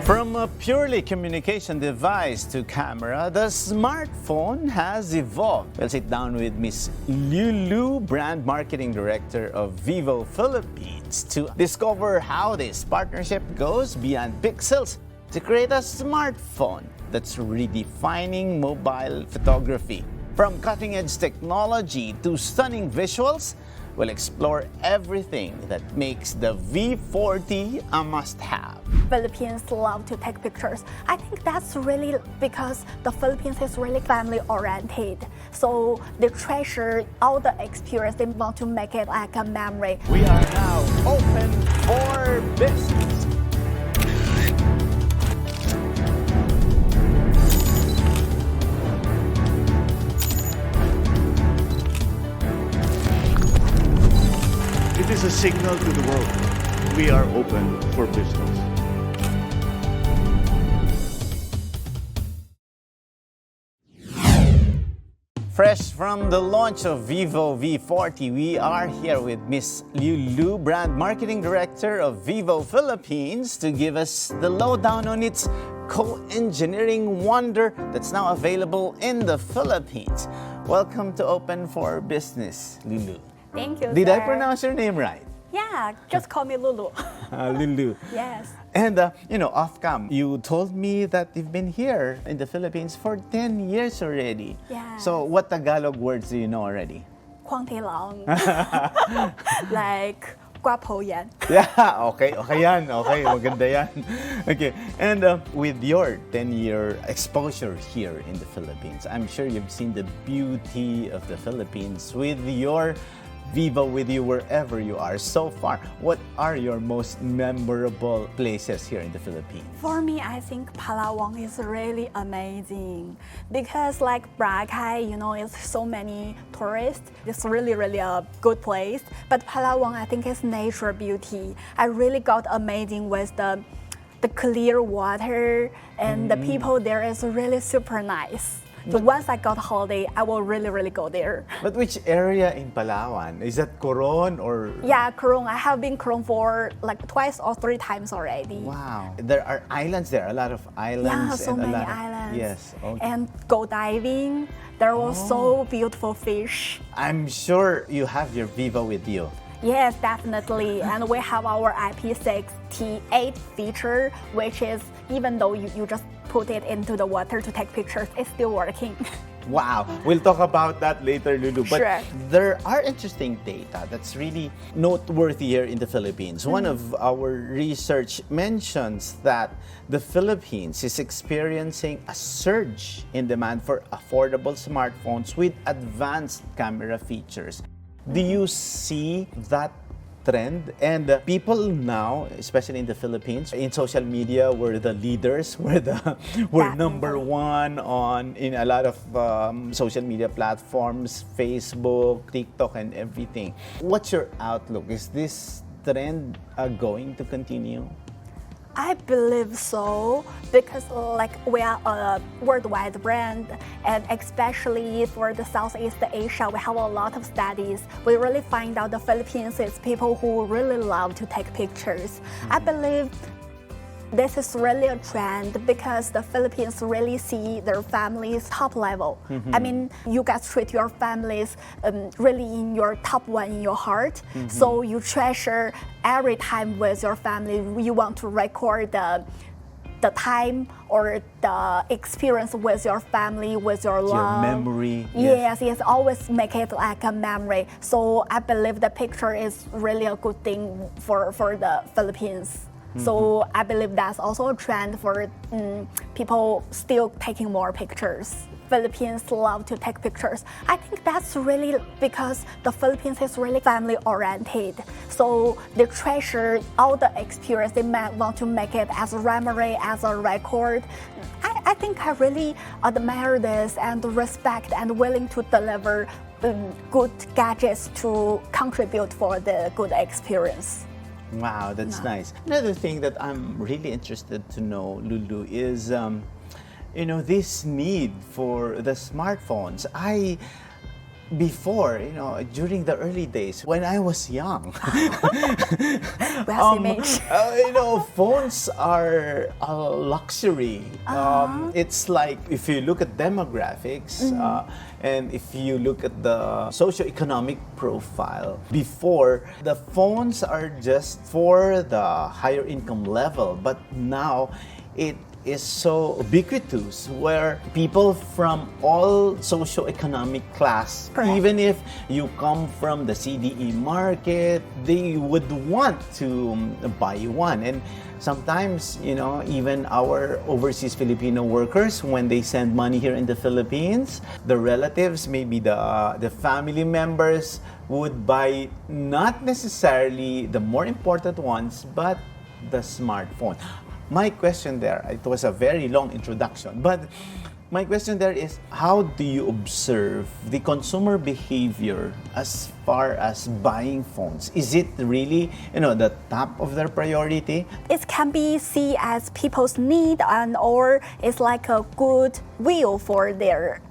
From a purely communication device to camera, the smartphone has evolved. We'll sit down with Miss Liu Lu, Brand Marketing Director of Vivo Philippines, to discover how this partnership goes beyond pixels to create a smartphone that's redefining mobile photography. From cutting-edge technology to stunning visuals, we'll explore everything that makes the V40 a must-have. Philippines love to take pictures. I think that's really because the Philippines is really family-oriented. So they treasure all the experience. They want to make it like a memory. We are now open for business. It is a signal to the world. We are open for business. Fresh from the launch of Vivo V40, we are here with Miss Liu Lu, Brand Marketing Director of Vivo Philippines, to give us the lowdown on its co-engineering wonder that's now available in the Philippines. Welcome to Open for Business, Liu Lu. Thank you, Did sir. I pronounce your name right? Yeah, just call me Lulu. Liu Lu. Yes. And, off cam, you told me that you've been here in the Philippines for 10 years already. Yeah. So, what Tagalog words do you know already? Kwangti lang. Like, guapo yan. Yeah, okay yan. Okay, maganda yan. Okay, and with your 10-year exposure here in the Philippines, I'm sure you've seen the beauty of the Philippines with your Vivo with you wherever you are so far. What are your most memorable places here in the Philippines? For me, I think Palawan is really amazing because like Boracay, it's so many tourists. It's really, really a good place. But Palawan, I think is nature beauty. I really got amazing with the clear water and the people there is really super nice. So once I got holiday, I will really, really go there. But which area in Palawan? Is that Coron or? Yeah, Coron. I have been Coron for like twice or 3 times already. Wow. There are islands there, a lot of islands. Yeah, so and a many lot islands. Yes. Okay. And go diving. There was so beautiful fish. I'm sure you have your Vivo with you. Yes, definitely. And we have our IP68 feature, which is even though you just put it into the water to take pictures, it's still working. Wow, we'll talk about that later, Lulu. But Sure. there are interesting data that's really noteworthy here in the Philippines. One of our research mentions that the Philippines is experiencing a surge in demand for affordable smartphones with advanced camera features. Do you see that trend? And people now, especially in the Philippines, in social media, we're the leaders. We're number one in a lot of social media platforms, Facebook, TikTok, and everything. What's your outlook? Is this trend going to continue? I believe so because like we are a worldwide brand and especially for the Southeast Asia, we have a lot of studies. We really find out the Philippines is people who really love to take pictures. I believe this is really a trend because the Philippines really see their families top level. I mean, you guys treat your families really in your top one in your heart. So you treasure every time with your family. You want to record the time or the experience with your family, with your love. Your memory. Yes, always make it like a memory. So I believe the picture is really a good thing for the Philippines. So I believe that's also a trend for people still taking more pictures. Philippines love to take pictures. I think that's really because the Philippines is really family-oriented. So they treasure all the experience. They want to make it as a memory, as a record. I think I really admire this and respect and willing to deliver good gadgets to contribute for the good experience. Wow, that's nice. Another thing that I'm really interested to know, Lulu, is this need for the smartphones. before, during the early days when I was young, phones are a luxury. It's like if you look at demographics and if you look at the socioeconomic profile, before the phones are just for the higher income level, but now it is so ubiquitous where people from all socioeconomic class, Correct. even if you come from the CDE market, they would want to buy one. And sometimes, even our overseas Filipino workers, when they send money here in the Philippines, the relatives, maybe the family members would buy not necessarily the more important ones, but the smartphone. My question there, it was a very long introduction, but my question there is, how do you observe the consumer behavior as far as buying phones? Is it really, the top of their priority? It can be seen as people's need or it's like a good will for their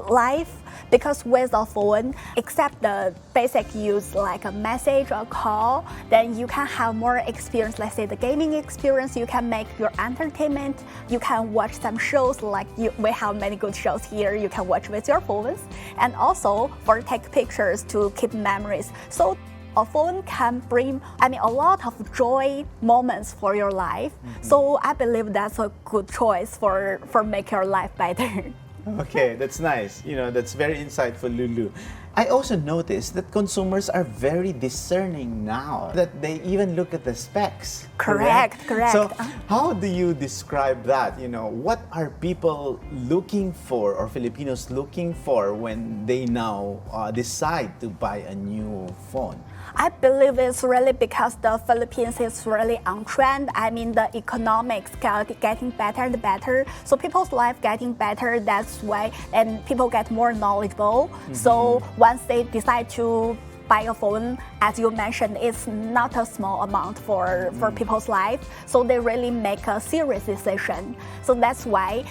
life. Because with a phone, except the basic use like a message or call, then you can have more experience, let's say the gaming experience, you can make your entertainment, you can watch some shows like we have many good shows here, you can watch with your phones, and also for take pictures to keep memories. So a phone can bring, a lot of joy moments for your life. So I believe that's a good choice for make your life better. Okay, that's nice. That's very insightful, Lulu. I also noticed that consumers are very discerning now, that they even look at the specs. Correct. So how do you describe that? What are people looking for or Filipinos looking for when they now decide to buy a new phone? I believe it's really because the Philippines is really on trend. The economics getting better and better. So people's life getting better, that's why, and people get more knowledgeable. So once they decide to buy a phone, as you mentioned, it's not a small amount for people's life. So they really make a serious decision. So that's why,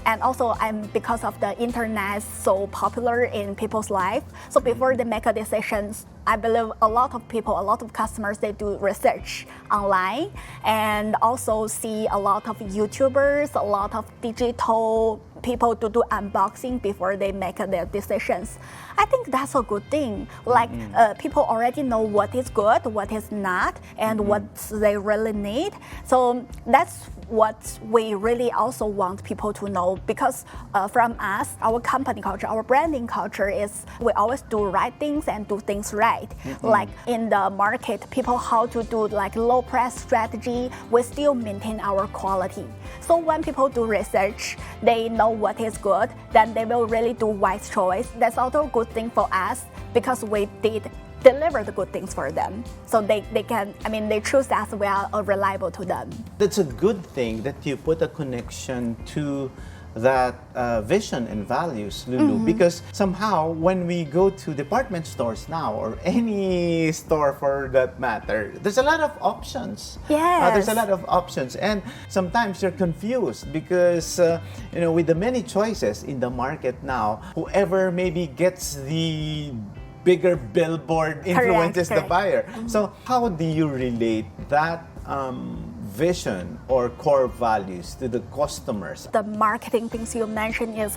and also because of the internet so popular in people's life. So before they make a decision, I believe a lot of people, a lot of customers, they do research online and also see a lot of YouTubers, a lot of digital people to do unboxing before they make their decisions. I think that's a good thing. Like people already know what is good, what is not, and what they really need. So that's what we really also want people to know, because from us, our company culture, our branding culture is we always do right things and do things right. Like in the market, people how to do like low price strategy, we still maintain our quality. So when people do research, they know what is good, then they will really do wise choice. That's also a good thing for us because we did deliver the good things for them. So they can, they choose us, we are reliable to them. That's a good thing that you put a connection to that vision and values, Lulu, because somehow when we go to department stores now, or any store for that matter, there's a lot of options. Yes. There's a lot of options, and sometimes you're confused because, with the many choices in the market now, whoever maybe gets the bigger billboard influences the buyer. So how do you relate that vision or core values to the customers? The marketing things you mentioned is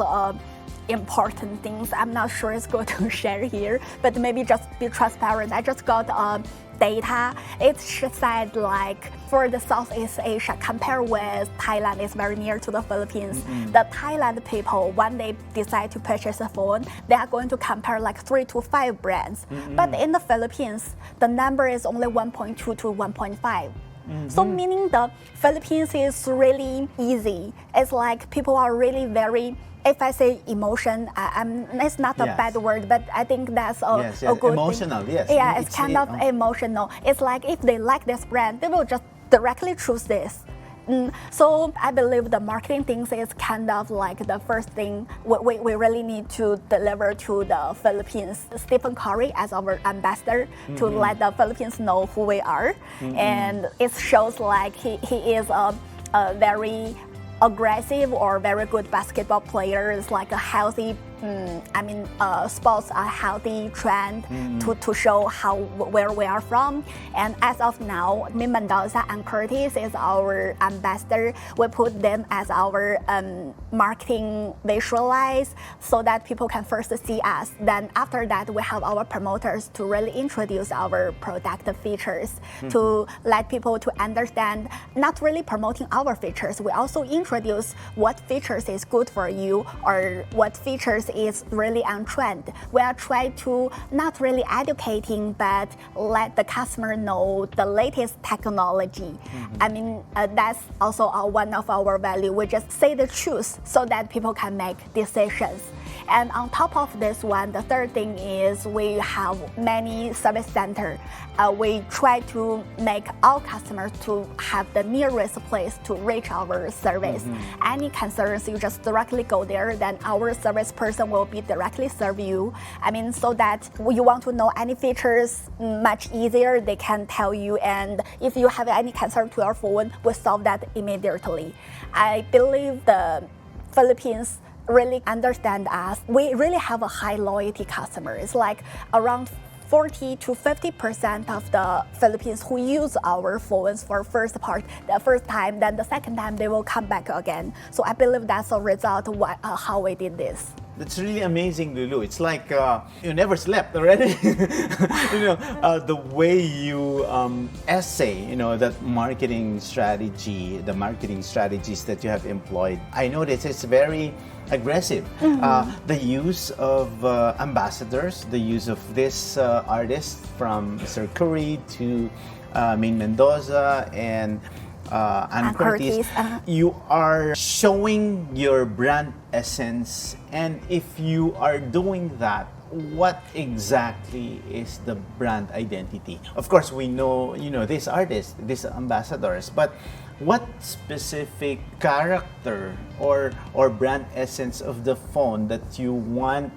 important things. I'm not sure it's good to share here, but maybe just be transparent. I just got data. It said like for the Southeast Asia, compared with Thailand, is very near to the Philippines. The Thailand people, when they decide to purchase a phone, they are going to compare like 3 to 5 brands. But in the Philippines, the number is only 1.2 to 1.5. So meaning the Philippines is really easy. It's like people are really very, if I say emotion, it's not a bad word, but I think that's a good emotional thing. Yes. Yeah, it's kind of emotional. It's like if they like this brand, they will just directly choose this. So I believe the marketing things is kind of like the first thing we really need to deliver to the Philippines. Stephen Curry as our ambassador to let the Philippines know who we are. And it shows like he is a very aggressive or very good basketball player. It's like a healthy sports a healthy trend to show where we are from. And as of now, Min Mendoza and Curtis is our ambassador. We put them as our marketing visualize so that people can first see us. Then after that, we have our promoters to really introduce our product features to let people to understand, not really promoting our features. We also introduce what features is good for you or what features is really on trend. We are trying to not really educating, but let the customer know the latest technology. That's also one of our value. We just say the truth so that people can make decisions. And on top of this one, the third thing is we have many service centers. We try to make our customers to have the nearest place to reach our service. Any concerns, you just directly go there, then our service person will be directly serve you. So that you want to know any features much easier, they can tell you. And if you have any concern to your phone, we solve that immediately. I believe the Philippines really understand us. We really have a high loyalty customer. It's like around 40 to 50% of the Philippines who use our phones for the first time, then the second time they will come back again. So I believe that's a result of how we did this. That's really amazing, Lulu. It's like you never slept already. The way you essay, that marketing strategy, the marketing strategies that you have employed. I notice it's very aggressive. The use of ambassadors, the use of this artist from Sir Curry to Min Mendoza and Curtis, you are showing your brand essence. And if you are doing that, what exactly is the brand identity? Of course, we know, these artists, these ambassadors, but what specific character or brand essence of the phone that you want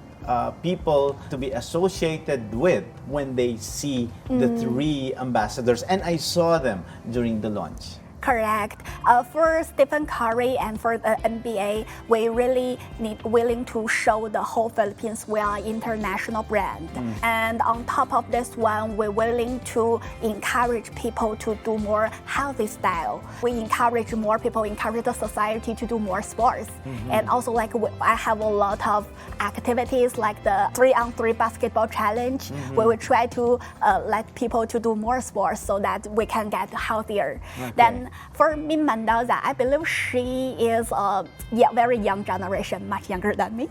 people to be associated with when they see the three ambassadors? And I saw them during the launch. Correct. For Stephen Curry and for the NBA, we really willing to show the whole Philippines we are an international brand. And on top of this one, we're willing to encourage people to do more healthy style. We encourage more people, encourage the society to do more sports. And also I have a lot of activities like the 3-on-3 basketball challenge, where we try to let people to do more sports so that we can get healthier. Then for Min Mendoza, I believe she is a very young generation, much younger than me.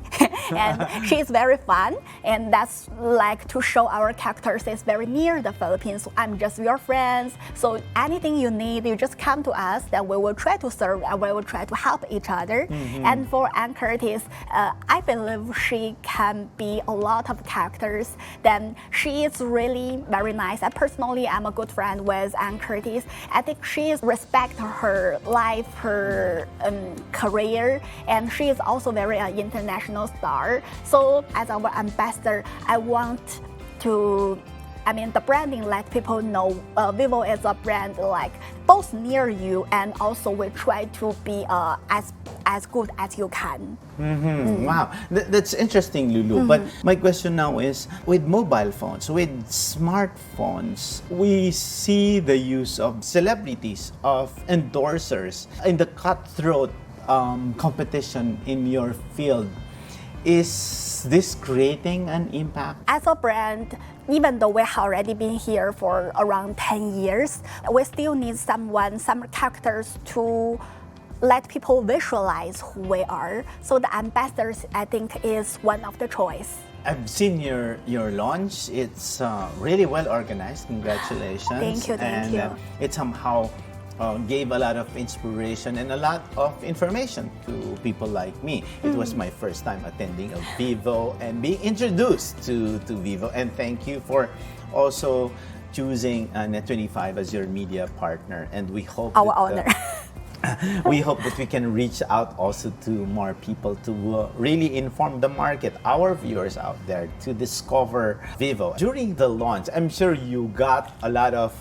And she's very fun. And that's like to show our characters is very near the Philippines. I'm just your friends. So anything you need, you just come to us, then we will try to serve and we will try to help each other. And for Ann Curtis, I believe she can be a lot of characters. Then she is really very nice. And personally, I'm a good friend with Ann Curtis. I think she is respect her life, her career, and she is also very international star. So as our ambassador, I want to, the branding let people know Vivo is a brand like both near you, and also we try to be as good as you can. Wow, that's interesting, Lulu. But my question now is, with mobile phones, with smartphones, we see the use of celebrities, of endorsers in the cutthroat competition in your field. Is this creating an impact? As a brand, even though we have already been here for around 10 years, we still need some characters to let people visualize who we are. So the ambassadors, I think, is one of the choice. I've seen your launch. It's really well organized. Congratulations. Thank you. It somehow gave a lot of inspiration and a lot of information to people like me. It was my first time attending a Vivo and being introduced to Vivo. And thank you for also choosing Net25 as your media partner. And we hope Our honor. We hope that we can reach out also to more people to really inform the market, our viewers out there, to discover Vivo. During the launch, I'm sure you got a lot of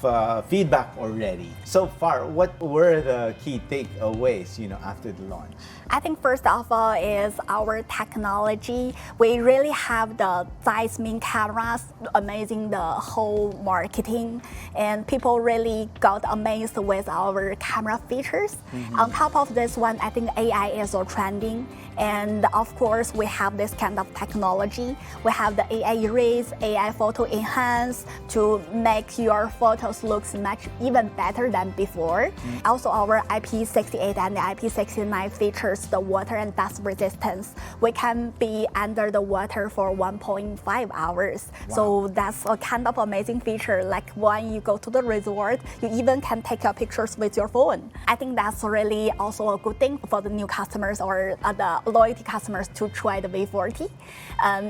feedback already. So far, what were the key takeaways, after the launch? I think first of all is our technology. We really have the Zeiss main cameras, amazing the whole marketing, and people really got amazed with our camera features. On top of this one, I think AI is so trending, and of course we have this kind of technology. We have the AI erase, AI photo enhance to make your photos look much even better than before. Also our IP68 and the IP69 features the water and dust resistance. We can be under the water for 1.5 hours. Wow. So that's a kind of amazing feature. Like when you go to the resort, you even can take your pictures with your phone. I think that's really also a good thing for the new customers or the loyalty customers to try the V40.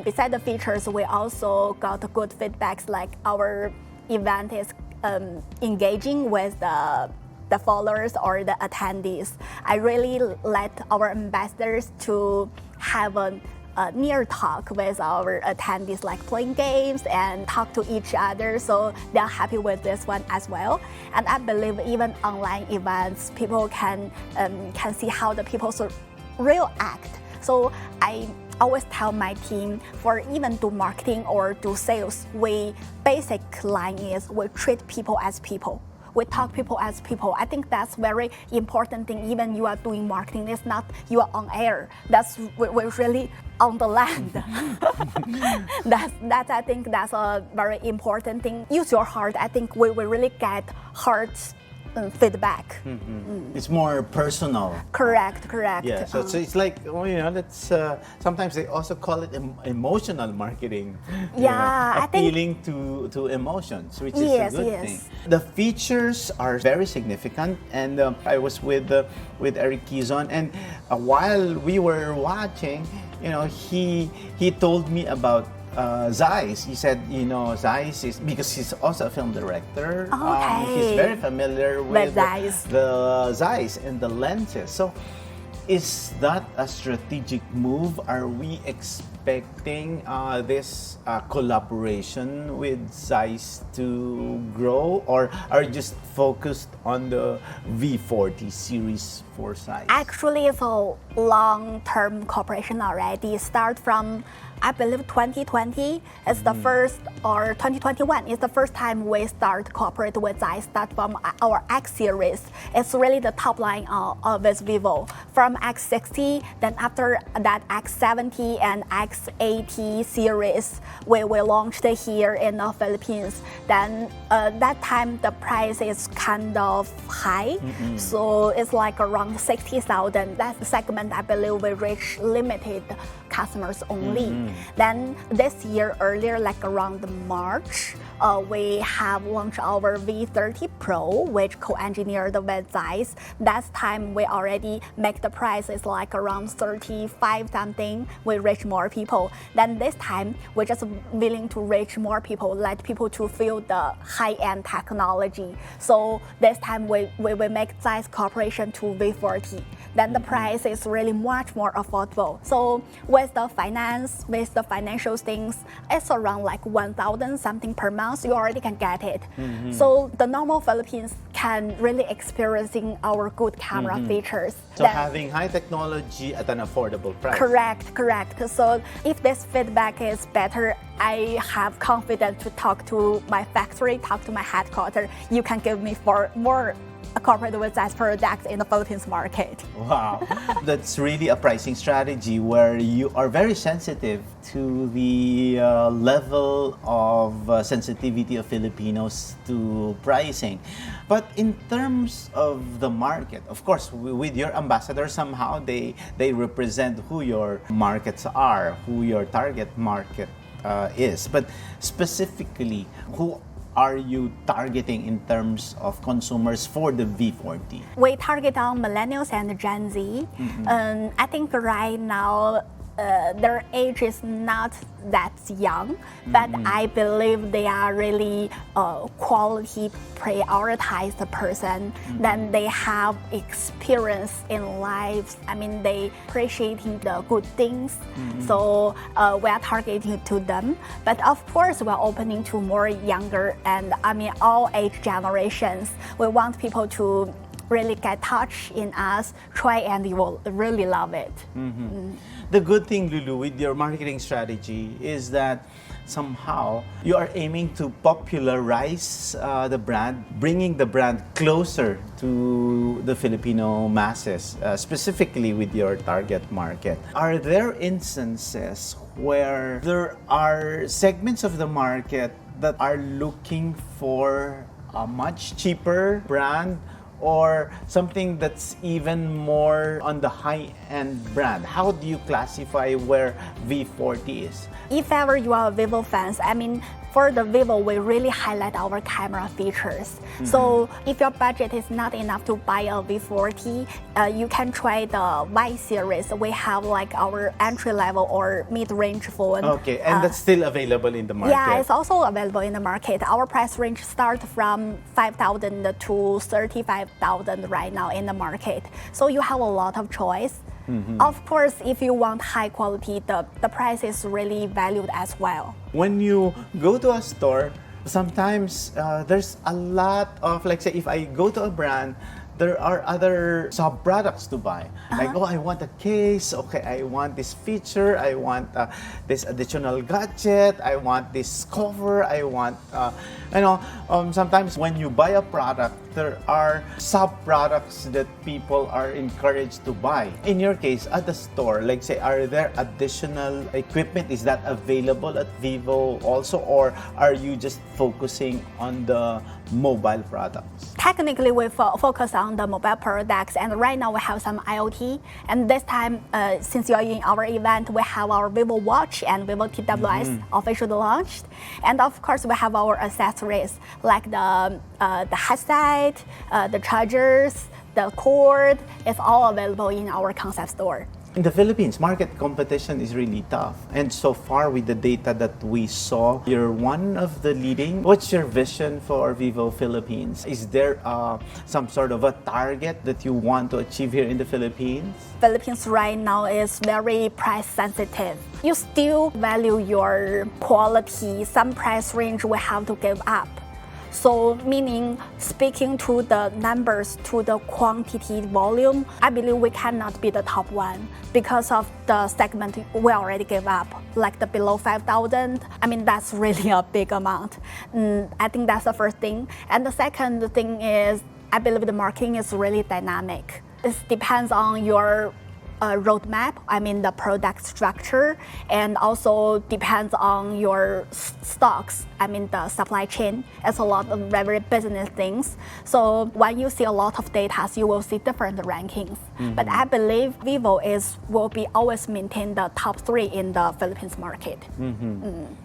Besides the features, we also got good feedbacks like our event is engaging with the followers or the attendees. I really let our ambassadors to have a near talk with our attendees, like playing games and talk to each other. So they're happy with this one as well. And I believe even online events, people can see how the people's real act. So I always tell my team, for even do marketing or do sales, we basic line is we treat people as people. We talk people as people. I think that's very important thing. Even you are doing marketing, it's not you are on air. We're really on the land. I think that's a very important thing. Use your heart. I think we will really get heart feedback. It's more personal. Correct. Yeah, so it's like, that's sometimes they also call it emotional marketing. Yeah, appealing to emotions, which is Yes, a good yes. thing. The features are very significant, and I was with Eric Kizon, and while we were watching, he told me about Zeiss. He said, Zeiss is, because he's also a film director. Okay. He's very familiar with Zeiss. the Zeiss and the lenses. So, is that a strategic move? Are we expecting this collaboration with Zeiss to grow, or are you just focused on the V40 series for Zeiss? Actually, it's a long-term cooperation already. Start from, I believe, 2020 is the first, or 2021 is the first time we start cooperate with Zeiss. Start from our X series. It's really the top line of this Vivo. From X60, then after that X70 and X80 series, we launched it here in the Philippines. Then that time the price is kind of high, so it's like around 60,000. That segment I believe we reach limited customers only. Then this year, earlier, like around March, we have launched our V30 Pro, which co-engineered with Zeiss. That time we already make the prices like around 35 something. We reach more people. Then this time we're just willing to reach more people, let people to feel the high-end technology. So this time we make Zeiss cooperation to V40. Then the price is really much more affordable. So with the finance, with the financial things, it's around like 1,000 something per month. You already can get it. So the normal Philippines can really experiencing our good camera features. So having high technology at an affordable price. Correct. So if this feedback is better, I have confidence to talk to my factory, talk to my headquarters. You can give me for more cooperate with Zeiss products in the Philippines market. Wow, that's really a pricing strategy where you are very sensitive to the level of sensitivity of Filipinos to pricing. But in terms of the market, of course, with your ambassador, somehow they represent who your markets are, who your target market is. But specifically, who are you targeting in terms of consumers for the V40? We target on millennials and Gen Z. I think right now their age is not that young, but I believe they are really quality prioritized person. Then they have experience in life. I mean, they appreciating the good things. So we are targeting to them. But of course, we are opening to more younger and all age generations. We want people to really get touch in us, try, and you will really love it. The good thing, Lulu, with your marketing strategy is that somehow you are aiming to popularize the brand, bringing the brand closer to the Filipino masses, specifically with your target market. Are there instances where there are segments of the market that are looking for a much cheaper brand or something that's even more on the high-end brand? How do you classify where V40 is? If ever you are a Vivo fans, for the Vivo, we really highlight our camera features. So if your budget is not enough to buy a V40, you can try the Y series. We have like our entry level or mid-range phone. Okay, and that's still available in the market? Yeah, it's also available in the market. Our price range starts from 5,000 to 35,000 right now in the market. So you have a lot of choice. Of course, if you want high quality, the price is really valued as well. When you go to a store, sometimes there's a lot of, like say, if I go to a brand, there are other sub-products to buy. Like, I want a case, okay, I want this feature, I want this additional gadget, I want this cover, I want, sometimes when you buy a product, there are sub-products that people are encouraged to buy. In your case, at the store, like say, are there additional equipment? Is that available at Vivo also, or are you just focusing on the mobile products? Technically, we focus on the mobile products, and right now we have some IoT. And this time, since you're in our event, we have our Vivo Watch and Vivo TWS officially launched. And of course, we have our accessories like the headset, the chargers, the cord. It's all available in our concept store. In the Philippines, market competition is really tough. And so far, with the data that we saw, you're one of the leading. What's your vision for Vivo Philippines? Is there some sort of a target that you want to achieve here in the Philippines? Philippines right now is very price sensitive. You still value your quality. Some price range we have to give up. So meaning speaking to the numbers, to the quantity volume, I believe we cannot be the top one because of the segment we already gave up, like the below 5,000. That's really a big amount. I think that's the first thing. And the second thing is, I believe the marketing is really dynamic. It depends on your roadmap, the product structure, and also depends on your stocks, the supply chain. It's a lot of very business things. So when you see a lot of data, you will see different rankings. But I believe Vivo will be always maintain the top 3 in the Philippines market.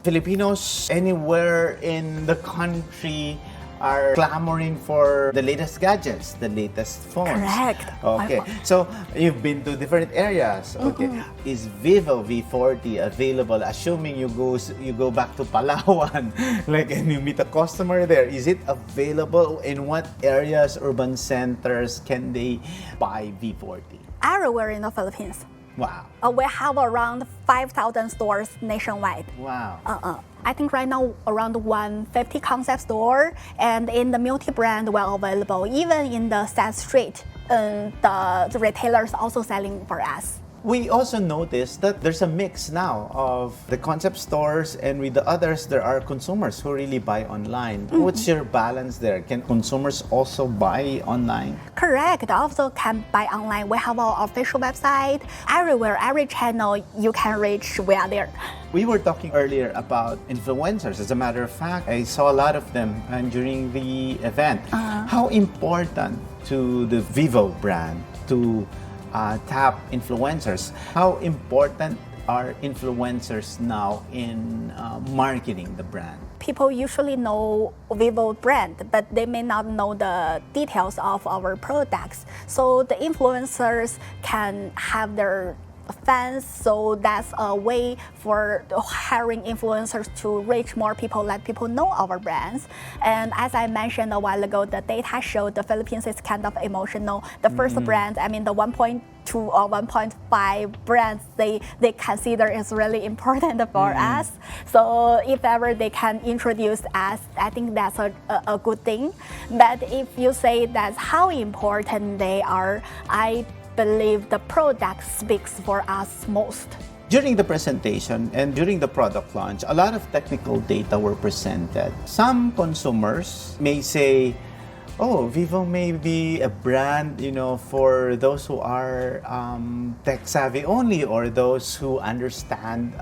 Filipinos anywhere in the country are clamoring for the latest gadgets, the latest phones. Correct. Okay, so you've been to different areas. Okay, is Vivo V40 available? Assuming you go back to Palawan, and you meet a customer there, is it available? In what areas, urban centers, can they buy V40? Everywhere in the Philippines. Wow. We have around 5,000 stores nationwide. Wow. I think right now around 150 concept store, and in the multi-brand we're available. Even in the set street, the retailers also selling for us. We also noticed that there's a mix now of the concept stores, and with the others, there are consumers who really buy online. What's your balance there? Can consumers also buy online? Correct. Also can buy online. We have our official website. Everywhere, every channel you can reach, we are there. We were talking earlier about influencers. As a matter of fact, I saw a lot of them during the event. How important to the Vivo brand to tap influencers? How important are influencers now in marketing the brand? People usually know Vivo brand, but they may not know the details of our products. So the influencers can have their fans, so that's a way for hiring influencers to reach more people, let people know our brands. And as I mentioned a while ago, the data showed the Philippines is kind of emotional. The first brand, I mean the 1.2 or 1.5 brands they consider is really important for us. So if ever they can introduce us, I think that's a good thing. But if you say that's how important they are, I believe the product speaks for us most. During the presentation and during the product launch, a lot of technical data were presented. Some consumers may say, oh, Vivo may be a brand, for those who are tech savvy only, or those who understand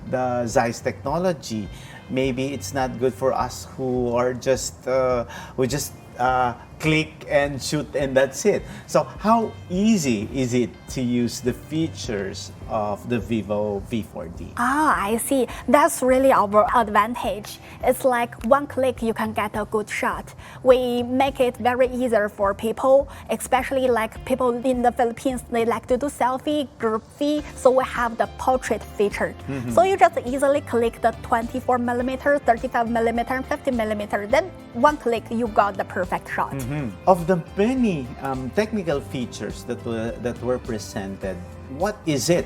the Zeiss technology. Maybe it's not good for us who are just click and shoot and that's it. So how easy is it to use the features of the Vivo V40? I see. That's really our advantage. It's like one click you can get a good shot. We make it very easier for people, especially like people in the Philippines, they like to do selfie, groupie, so we have the portrait feature. So you just easily click the 24mm, 35mm, and 50mm, then one click you got the perfect shot. Of the many technical features that were presented, what is it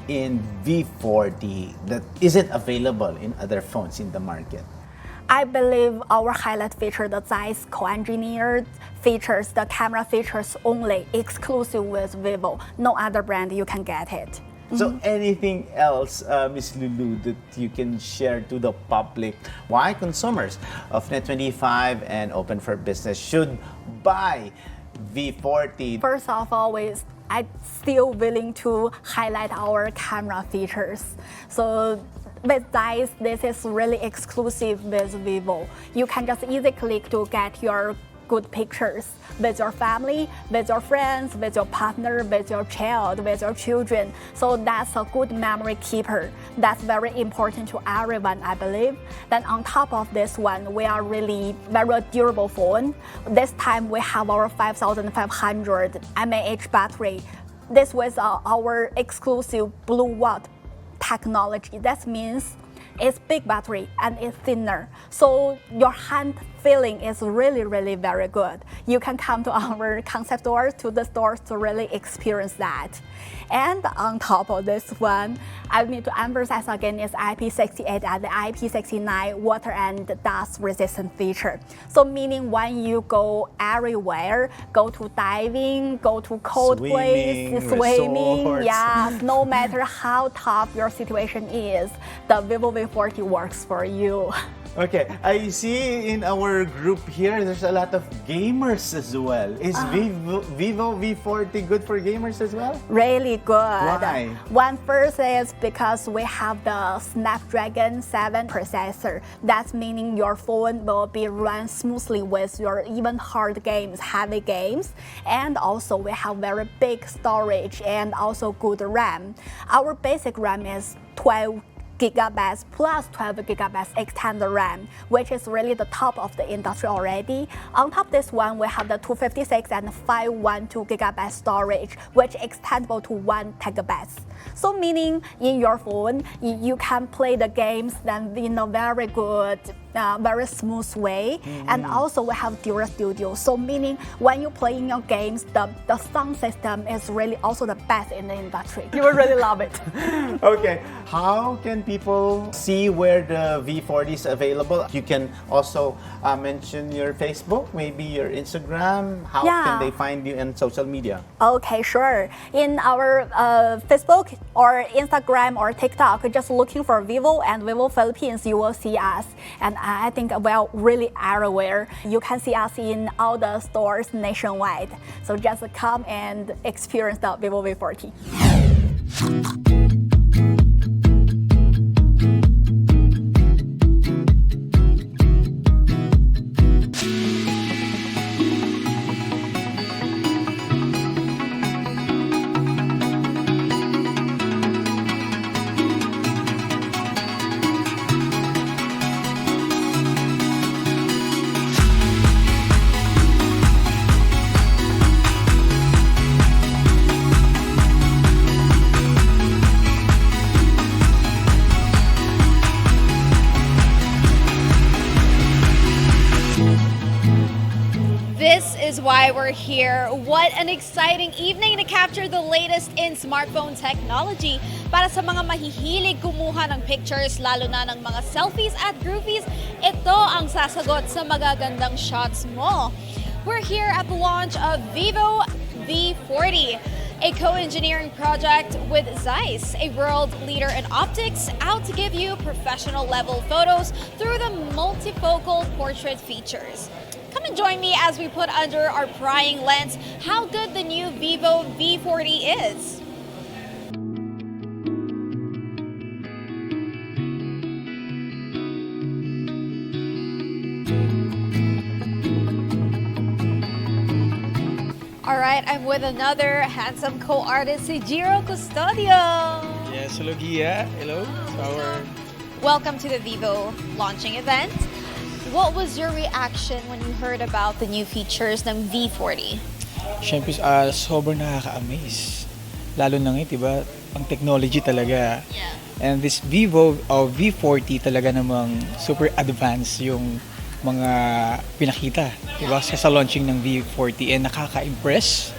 in V40 that isn't available in other phones in the market? I believe our highlight feature, the Zeiss co-engineered features, the camera features only exclusive with Vivo. No other brand you can get it. So anything else, Ms. Lulu, that you can share to the public why consumers of Net25 and Open for Business should buy V40? First of all, I'm still willing to highlight our camera features. So with Zeiss, this is really exclusive with Vivo. You can just easily click to get your good pictures with your family, with your friends, with your partner, with your child, with your children. So that's a good memory keeper. That's very important to everyone, I believe. Then on top of this one, we are really very durable phone. This time we have our 5500 mAh battery. This was our exclusive Blue Watt technology. That means it's big battery and it's thinner. So your hand feeling is really, really very good. You can come to our concept stores, to the stores to really experience that. And on top of this one, I need to emphasize again is IP68 and the IP69 water and dust resistant feature. So meaning when you go everywhere, go to diving, go to cold place, swimming, resorts. yes, no matter how tough your situation is, the Vivo V40 works for you. Okay, I see in our group here, there's a lot of gamers as well. Is Vivo V40 good for gamers as well? Really good. Why? One first is because we have the Snapdragon 7 processor. That's meaning your phone will be run smoothly with your even hard games, heavy games. And also we have very big storage and also good RAM. Our basic RAM is 12 gigabytes plus 12 gigabytes extended RAM, which is really the top of the industry already. On top of this one, we have the 256 and 512 gigabyte storage, which extendable to 1 terabytes. So meaning in your phone, you can play the games then in a very good, very smooth way. And also we have Dual Studio. So meaning when you play in your games, the sound system is really also the best in the industry. You will really love it. Okay, how can people see where the V40 is available? You can also mention your Facebook, maybe your Instagram. How can they find you in social media? Okay, sure. In our Facebook or Instagram or TikTok, just looking for Vivo and Vivo Philippines, you will see us. And I think we're really everywhere. You can see us in all the stores nationwide. So just come and experience the Vivo V40. why we're here. What an exciting evening to capture the latest in smartphone technology. Para sa mga mahihilig kumuha ng pictures, lalo na ng mga selfies at groovies, ito ang sasagot sa magagandang shots mo. We're here at the launch of Vivo V40, a co-engineering project with Zeiss, a world leader in optics, out to give you professional level photos through the multifocal portrait features. Come and join me as we put under our prying lens how good the new Vivo V40 is. All right, I'm with another handsome co-artist, si Jiro Custodio. Yes, hello Gia. Hello. Welcome to the Vivo launching event. What was your reaction when you heard about the new features ng V40? Siyempre, sobrang nakaka-amaze. Lalo na ngayon, diba? Ang technology talaga. Yeah. And this Vivo V40 talaga namang super advanced yung mga pinakita. Diba? Sa launching ng V40 and nakaka-impress.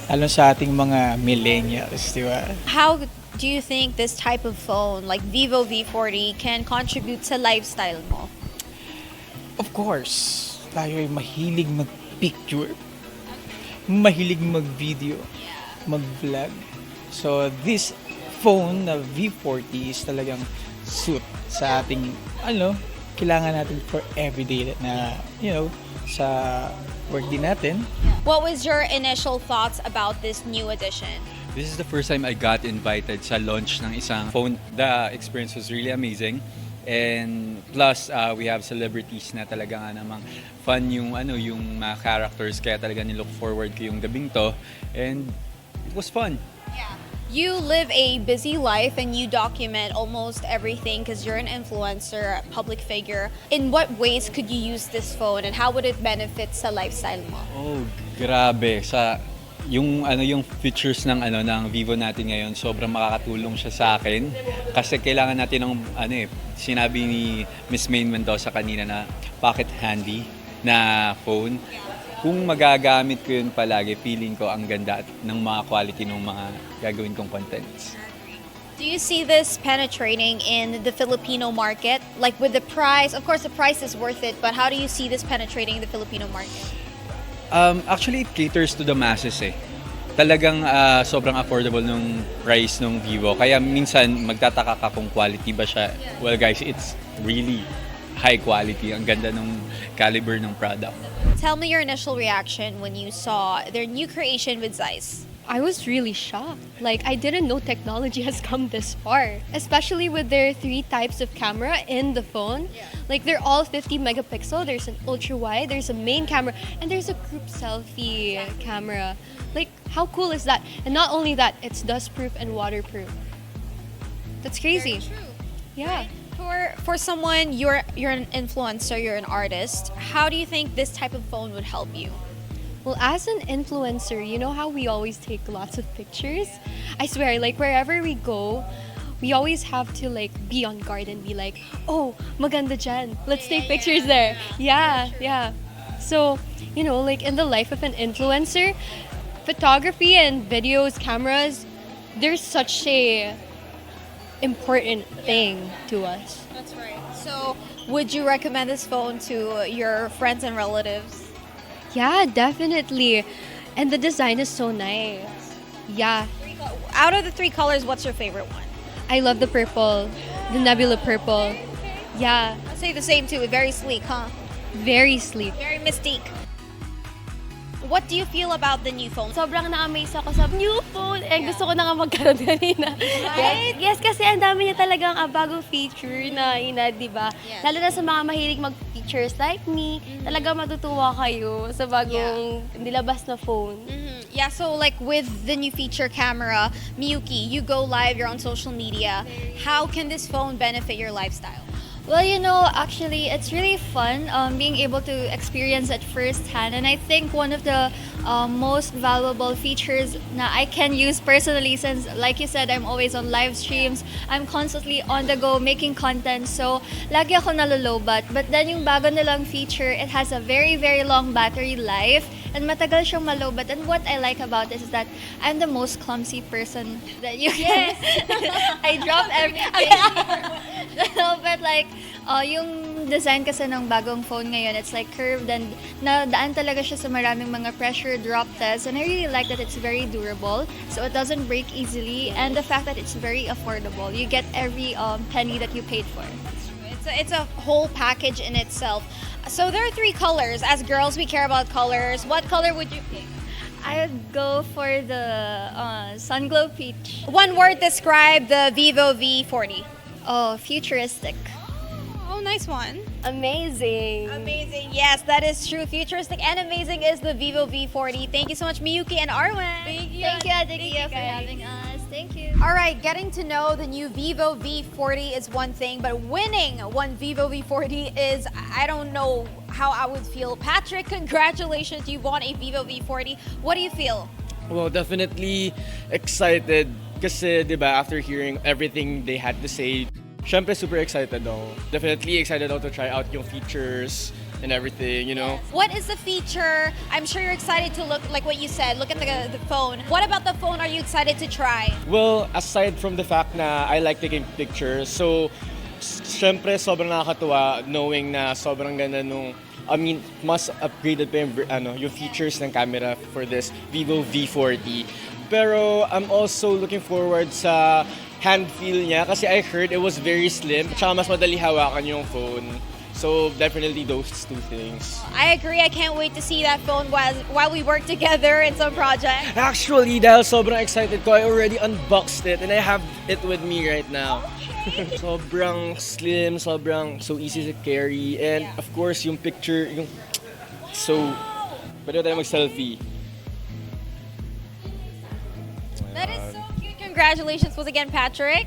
Lalo sa ating mga millennials, diba? How do you think this type of phone, like Vivo V40, can contribute sa lifestyle mo? Of course, tayo ay mahilig mag-picture, mahilig mag-video, mag-vlog. So this phone na V40 is talagang suit sa ating, kailangan natin for everyday na, sa work din natin. What was your initial thoughts about this new edition? This is the first time I got invited sa launch ng isang phone. The experience was really amazing. And plus, we have celebrities na talaga nga namang fun yung mga characters, kaya talaga nilook forward ko yung gabing to. And it was fun. Yeah. You live a busy life and you document almost everything because you're an influencer, a public figure. In what ways could you use this phone and how would it benefit sa lifestyle mo? Oh, grabe. Yung features ng Vivo natin ngayon, sobrang makakatulong siya sa akin kasi kailangan natin ng sinabi ni Miss Maine Mendoza kanina na pocket handy na phone. Kung magagamit ko yun palagi, feeling ko ang ganda ng mga quality ng mga gagawin kong contents. Do you see this penetrating in the Filipino market? Like with the price, of course the price is worth it, but how do you see this penetrating the Filipino market? Actually, it caters to the masses eh. Talagang sobrang affordable nung price nung Vivo. Kaya minsan magtataka ka kung quality ba siya. Well guys, it's really high quality. Ang ganda nung caliber ng product. Tell me your initial reaction when you saw their new creation with Zeiss. I was really shocked. Like, I didn't know technology has come this far. Especially with their 3 types of camera in the phone. Like, they're all 50 megapixel. There's an ultra wide, there's a main camera, and there's a group selfie camera. Like, how cool is that? And not only that, it's dust-proof and waterproof. That's crazy. Very true. Yeah. For someone, you're an influencer, you're an artist. How do you think this type of phone would help you? Well, as an influencer, you know how we always take lots of pictures? I swear, like wherever we go, we always have to like be on guard and be like, oh, maganda dyan. Let's take pictures there. Yeah. So, like in the life of an influencer, photography and videos, cameras, they're such a important thing to us. That's right. So, would you recommend this phone to your friends and relatives? Yeah, definitely. And the design is so nice. Yeah. Out of the 3 colors, what's your favorite one? I love the purple, the nebula purple. Yeah, I'd say the same too. Very sleek, huh? very sleek. Very mystique. What do you feel about the new phone? Sobrang na-amaze ako sa new phone. Gusto ko na nga magkaroon kanina. Right? Yes, kasi ang dami niya talagang bagong feature na di ba? Yes. Lalo na sa mga mahilig mag-features like me, talaga matutuwa kayo sa bagong nilabas na phone. Yeah, so like with the new feature camera, Miyuki, you go live, you're on social media. How can this phone benefit your lifestyle? Well, you know, actually, it's really fun being able to experience it firsthand. And I think one of the most valuable features na I can use personally, since, like you said, I'm always on live streams, I'm constantly on the go making content. So, lagi ako nalolobat. But then yung bago nilang feature, it has a very, very long battery life. And matagal siyang malobat. And what I like about this is that I'm the most clumsy person that you can. I drop everything. No, but like, yung design kasi ng bagong phone ngayon, it's like curved and nadaan talaga siya sa maraming mga pressure drop tests. And I really like that it's very durable, so it doesn't break easily. And the fact that it's very affordable. You get every penny that you paid for. It's a whole package in itself. So there are 3 colors. As girls, we care about colors. What color would you pick? I'd go for the sun glow peach. One word describe the Vivo V40. Oh, futuristic. Oh, nice one. Amazing. Amazing. Yes, that is true. Futuristic and amazing is the Vivo V40. Thank you so much, Miyuki and Arwen. Thank you, Adikia, for having us. Thank you. All right, getting to know the new Vivo V40 is one thing, but winning one Vivo V40 is, I don't know how I would feel. Patrick, congratulations. You won a Vivo V40. What do you feel? Well, definitely excited kasi, di ba, after hearing everything they had to say, syempre super excited ako. Definitely excited ako to try out yung features and everything, you know. What is the feature? I'm sure you're excited to look, like what you said, look at the phone. What about the phone are you excited to try? Well, aside from the fact na I like taking pictures, so syempre sobrang nakakatuwa knowing na sobrang ganda nung, I mean, mas upgraded pa yung features ng camera for this Vivo V40. Pero I'm also looking forward sa hand feel niya kasi I heard it was very slim, tsaka mas madali hawakan yung phone. So definitely those 2 things. I agree. I can't wait to see that phone while we work together in some project. Actually, dahil sobrang excited ko, I already unboxed it and I have it with me right now. Sobrang slim, sobrang so easy to carry, and of course yung picture, yung so pwede tayo mag-selfie. That is so cute. Congratulations once again, Patrick.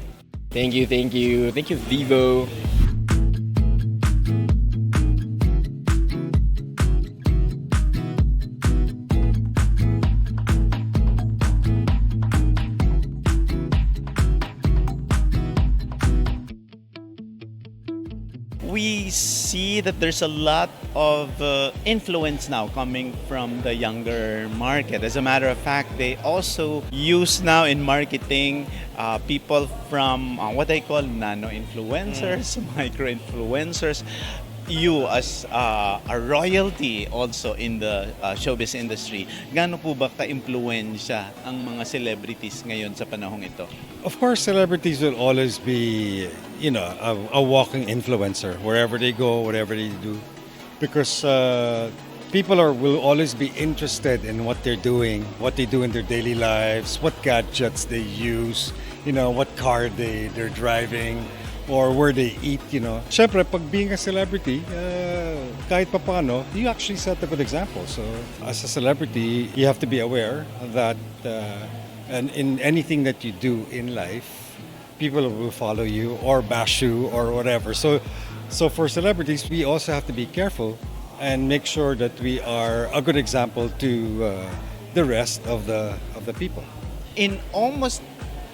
Thank you, Vivo. We see that there's a lot of influence now coming from the younger market. As a matter of fact, they also use now in marketing people from what I call nano-influencers, micro-influencers. You as a royalty also in the showbiz industry, gaano po ba ka-impluwensya ang mga celebrities ngayon sa panahong ito? Of course, celebrities will always be, you know, a walking influencer wherever they go, whatever they do, because people will always be interested in what they're doing, what they do in their daily lives, what gadgets they use, you know, what car they're driving, or where they eat, you know. Siyempre, pag being a celebrity, kahit pa paano, you actually set a good example. So, as a celebrity, you have to be aware that and in anything that you do in life, people will follow you or bash you or whatever. So for celebrities, we also have to be careful and make sure that we are a good example to the rest of the people. In almost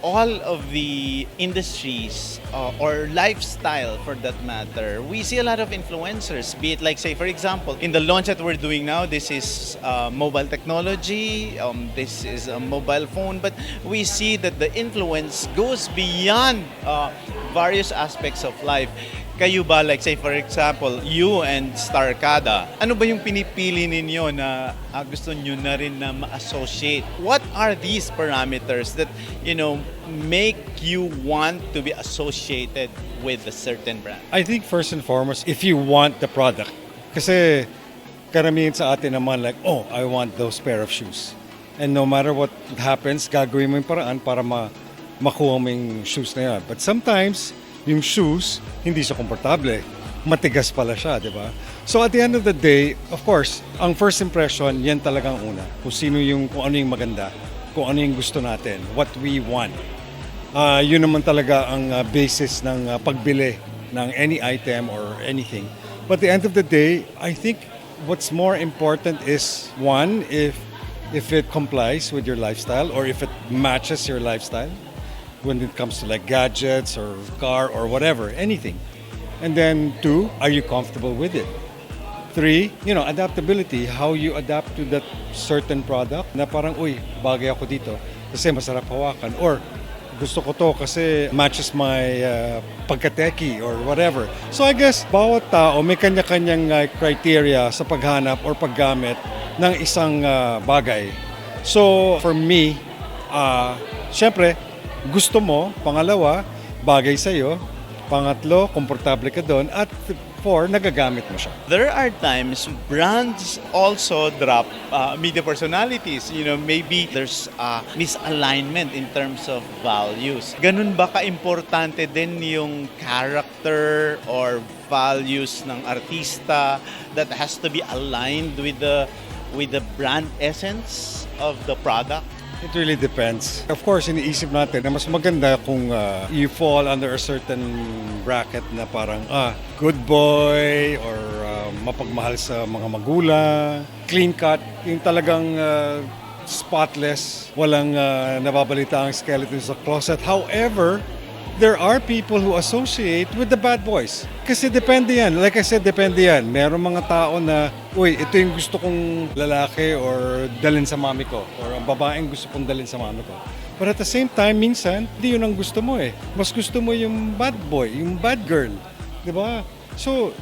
all of the industries or lifestyle for that matter, we see a lot of influencers, be it like, say, for example, in the launch that we're doing now, this is mobile technology, this is a mobile phone, but we see that the influence goes beyond various aspects of life. Kayo ba, like say for example, you and Starcada, ano ba yung pinipili ninyo na gusto nyo na rin na ma-associate? What are these parameters that, you know, make you want to be associated with a certain brand? I think first and foremost, if you want the product, kasi karamihan sa atin naman like, oh, I want those pair of shoes. And no matter what happens, gagawin mo yung paraan para makuha mo yung shoes na yan. But sometimes, yung shoes, hindi siya komportable. Matigas pala siya, di ba? So at the end of the day, of course, ang first impression, yan talagang una. Kung ano yung maganda, kung ano yung gusto natin, what we want. Yun naman talaga ang basis ng pagbili ng any item or anything. But at the end of the day, I think what's more important is, one, if it complies with your lifestyle or if it matches your lifestyle when it comes to like gadgets or car or whatever, anything. And then two, are you comfortable with it? Three, adaptability, how you adapt to that certain product na parang, uy, bagay ako dito kasi masarap hawakan, or gusto ko to kasi matches my pagka-techie or whatever. So I guess bawat tao may kanya-kanyang criteria sa paghanap or paggamit ng isang bagay. So for me, syempre, gusto mo, pangalawa, bagay sa'yo, pangatlo, komportable ka doon, at four, nagagamit mo siya. There are times brands also drop media personalities. Maybe there's misalignment in terms of values. Ganun ba ka-importante din yung character or values ng artista that has to be aligned with the brand essence of the product? It really depends. Of course, iniisip natin na mas maganda kung you fall under a certain bracket na parang good boy or mapagmahal sa mga magulang, clean cut, yung talagang spotless, walang nababalita ang skeleton sa closet. However, there are people who associate with the bad boys. Kasi depende yan. Like I said, depende yan. Meron mga tao na, uy, ito yung gusto kong lalaki or dalhin sa mami ko. Or ang babaeng gusto kong dalhin sa mami ko. But at the same time, minsan, hindi yun ang gusto mo eh. Mas gusto mo yung bad boy, yung bad girl. Diba? So,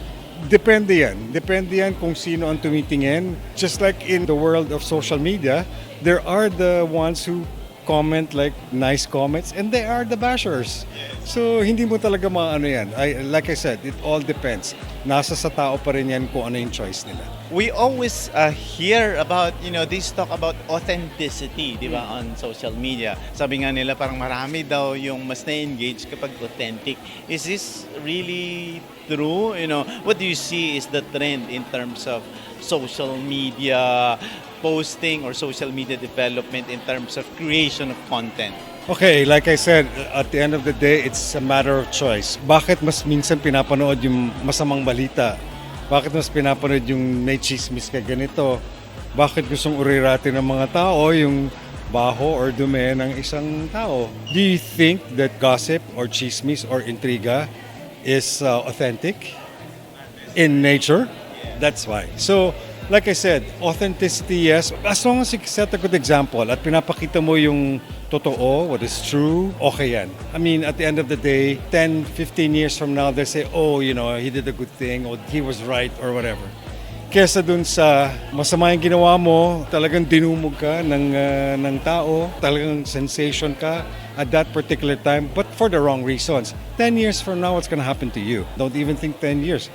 depende yan. Depende yan kung sino ang tumitingin. Just like in the world of social media, there are the ones who comment like nice comments and they are the bashers. So hindi mo talaga maano yan. Like I said, it all depends. Nasa sa tao pa rin yan kung ano yung choice nila. We always hear about, this talk about authenticity, di ba, on social media. Sabi nga nila parang marami daw yung mas na-engage kapag authentic. Is this really true? What do you see is the trend in terms of social media posting or social media development in terms of creation of content? Okay, like I said, at the end of the day, it's a matter of choice. Bakit mas minsan pinapanood yung masamang balita? Bakit mas pinapanood yung may chismis ka ganito? Bakit gustong uriratin ng mga tao yung baho or dumi ng isang tao? Do you think that gossip or chismis or intriga is authentic in nature? That's why. So, like I said, authenticity, yes. As long as you set a good example at pinapakita mo yung totoo, what is true, okay yan. I mean, at the end of the day, 10, 15 years from now, they say, oh, he did a good thing, or he was right, or whatever. Kesa dun sa masama yung ginawa mo, talagang dinumog ka ng tao, talagang sensation ka at that particular time, but for the wrong reasons. 10 years from now, what's gonna happen to you? Don't even think 10 years.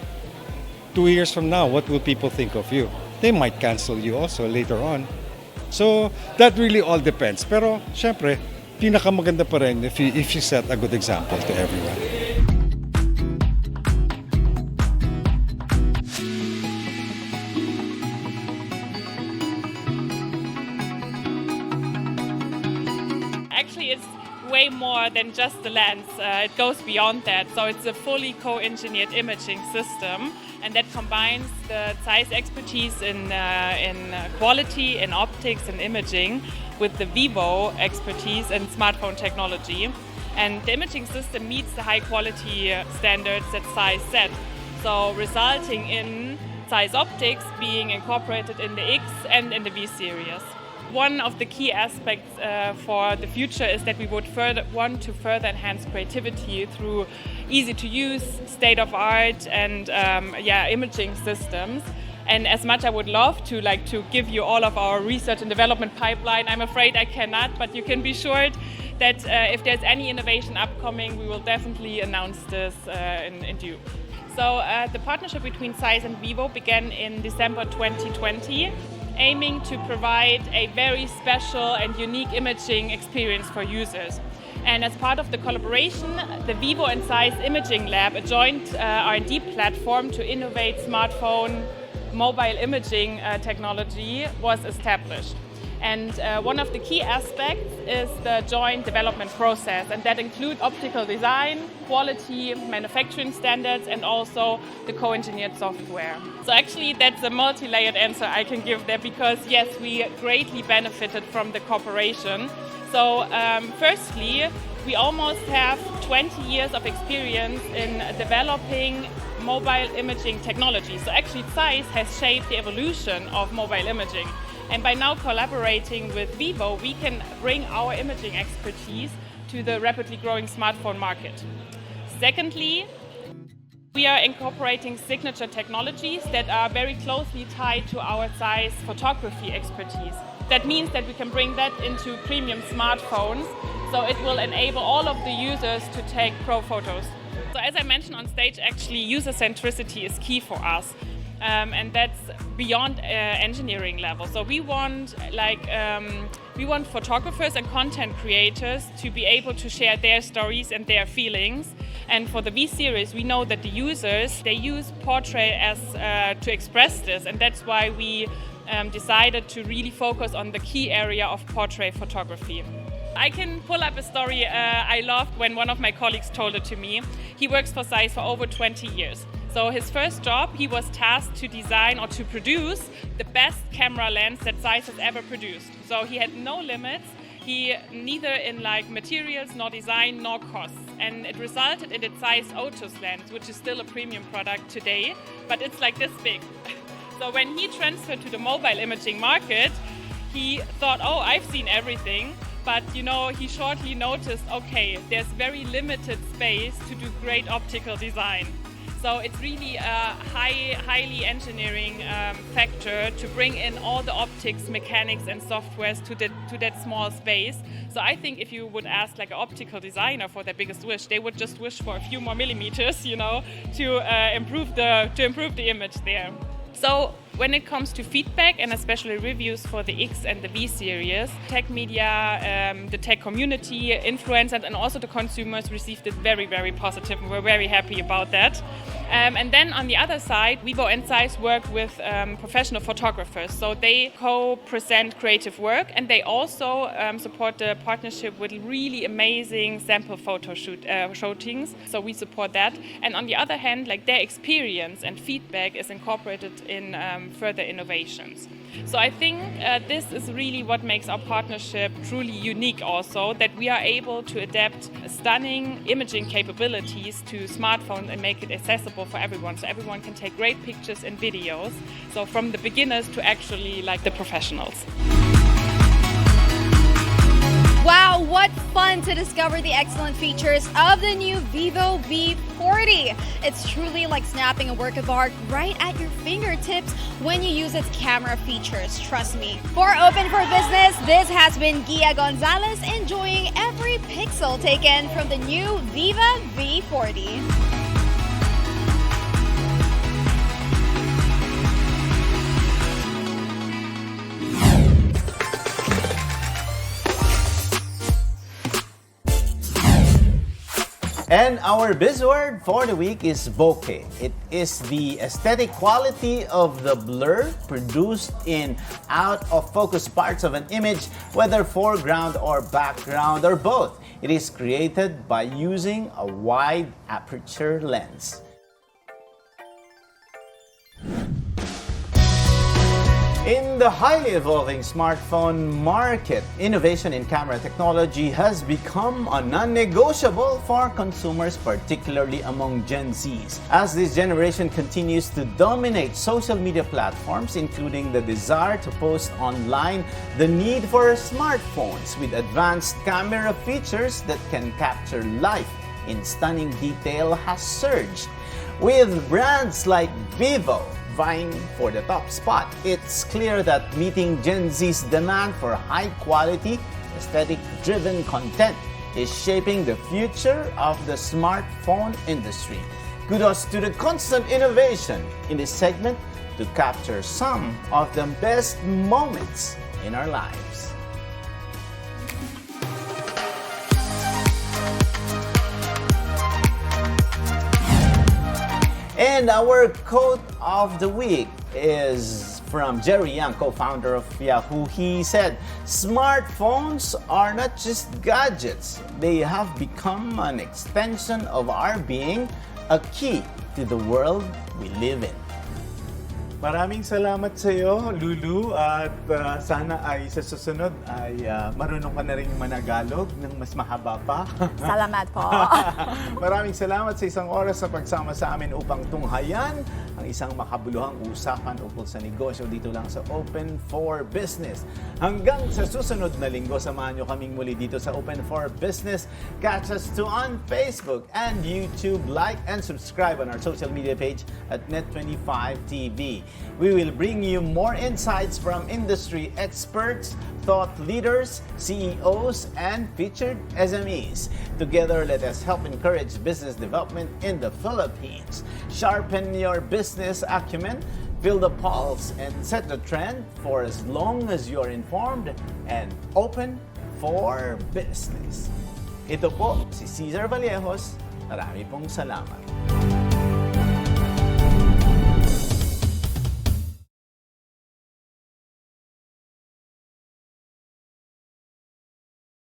2 years from now, what will people think of you? They might cancel you also later on. So, that really all depends. Pero, syempre, pinakamaganda pa rin if you set a good example to everyone. Actually, it's way more than just the lens. It goes beyond that. So it's a fully co-engineered imaging system, and that combines the Zeiss expertise in quality, in optics and imaging with the Vivo expertise in smartphone technology. And the imaging system meets the high quality standards that Zeiss set, so resulting in Zeiss optics being incorporated in the X and in the V series. One of the key aspects for the future is that we would want to further enhance creativity through easy-to-use, state-of-art, and imaging systems. And as much I would love to give you all of our research and development pipeline, I'm afraid I cannot. But you can be sure that if there's any innovation upcoming, we will definitely announce this in due. So the partnership between Zeiss and Vivo began in December 2020. Aiming to provide a very special and unique imaging experience for users. And as part of the collaboration, the Vivo and Zeiss Imaging Lab, a joint R&D platform to innovate smartphone mobile imaging technology, was established. And one of the key aspects is the joint development process, and that includes optical design, quality, manufacturing standards, and also the co-engineered software. So actually that's a multi-layered answer I can give there, because yes, we greatly benefited from the cooperation. So firstly, we almost have 20 years of experience in developing mobile imaging technology. So actually Zeiss has shaped the evolution of mobile imaging. And by now collaborating with Vivo, we can bring our imaging expertise to the rapidly growing smartphone market. Secondly, we are incorporating signature technologies that are very closely tied to our Zeiss photography expertise. That means that we can bring that into premium smartphones, so it will enable all of the users to take pro photos. So as I mentioned on stage, actually user centricity is key for us. And that's beyond engineering level. So we want photographers and content creators to be able to share their stories and their feelings. And for the V series, we know that the users, they use portrait as to express this, and that's why we decided to really focus on the key area of portrait photography. I can pull up a story I loved when one of my colleagues told it to me. He works for Zeiss for over 20 years. So his first job, he was tasked to design or to produce the best camera lens that Zeiss has ever produced. So he had no limits. He neither in like materials, nor design, nor costs. And it resulted in the Zeiss Otus lens, which is still a premium product today, but it's like this big. So when he transferred to the mobile imaging market, he thought, oh, I've seen everything. But he shortly noticed, okay, there's very limited space to do great optical design. So it's really a highly engineering factor to bring in all the optics, mechanics, and softwares to that small space. So I think if you would ask like an optical designer for their biggest wish, they would just wish for a few more millimeters, to improve the image there. So when it comes to feedback and especially reviews for the X and the V series, tech media, the tech community, influencers, and also the consumers received it very, very positive, and we're very happy about that. And then on the other side, Vivo and Zeiss work with professional photographers. So they co-present creative work, and they also support the partnership with really amazing sample photo shootings. So we support that. And on the other hand, like their experience and feedback is incorporated in further innovations. So I think this is really what makes our partnership truly unique also, that we are able to adapt stunning imaging capabilities to smartphones and make it accessible for everyone. So everyone can take great pictures and videos. So from the beginners to actually like the professionals. Wow, what fun to discover the excellent features of the new Vivo V40. It's truly like snapping a work of art right at your fingertips when you use its camera features, trust me. For Open for Business, this has been Gia Gonzalez enjoying every pixel taken from the new Vivo V40. And our buzzword for the week is bokeh. It is the aesthetic quality of the blur produced in out-of-focus parts of an image, whether foreground or background or both. It is created by using a wide aperture lens. In the highly evolving smartphone market, innovation in camera technology has become a non-negotiable for consumers, particularly among Gen Zs. As this generation continues to dominate social media platforms, including the desire to post online, the need for smartphones with advanced camera features that can capture life in stunning detail has surged. With brands like Vivo vying for the top spot, it's clear that meeting Gen Z's demand for high-quality, aesthetic-driven content is shaping the future of the smartphone industry. Kudos to the constant innovation in this segment to capture some of the best moments in our lives. And our quote of the week is from Jerry Yang, co-founder of Yahoo. He said, smartphones are not just gadgets. They have become an extension of our being, a key to the world we live in. Maraming salamat sa iyo, Lulu, at sana ay sa susunod ay marunong ka na rin managalog ng mas mahaba pa. Salamat po. Maraming salamat sa isang oras sa pagsama sa amin upang tunghayan ang isang makabuluhang usapan ukol sa negosyo dito lang sa Open for Business. Hanggang sa susunod na linggo, samahan nyo kaming muli dito sa Open for Business. Catch us too on Facebook and YouTube. Like and subscribe on our social media page at Net25 TV. We will bring you more insights from industry experts, thought leaders, CEOs, and featured SMEs. Together, let us help encourage business development in the Philippines. Sharpen your business acumen, feel the pulse, and set the trend for as long as you're informed and open for business. Ito po si Cesar Vallejos. Marami pong salamat.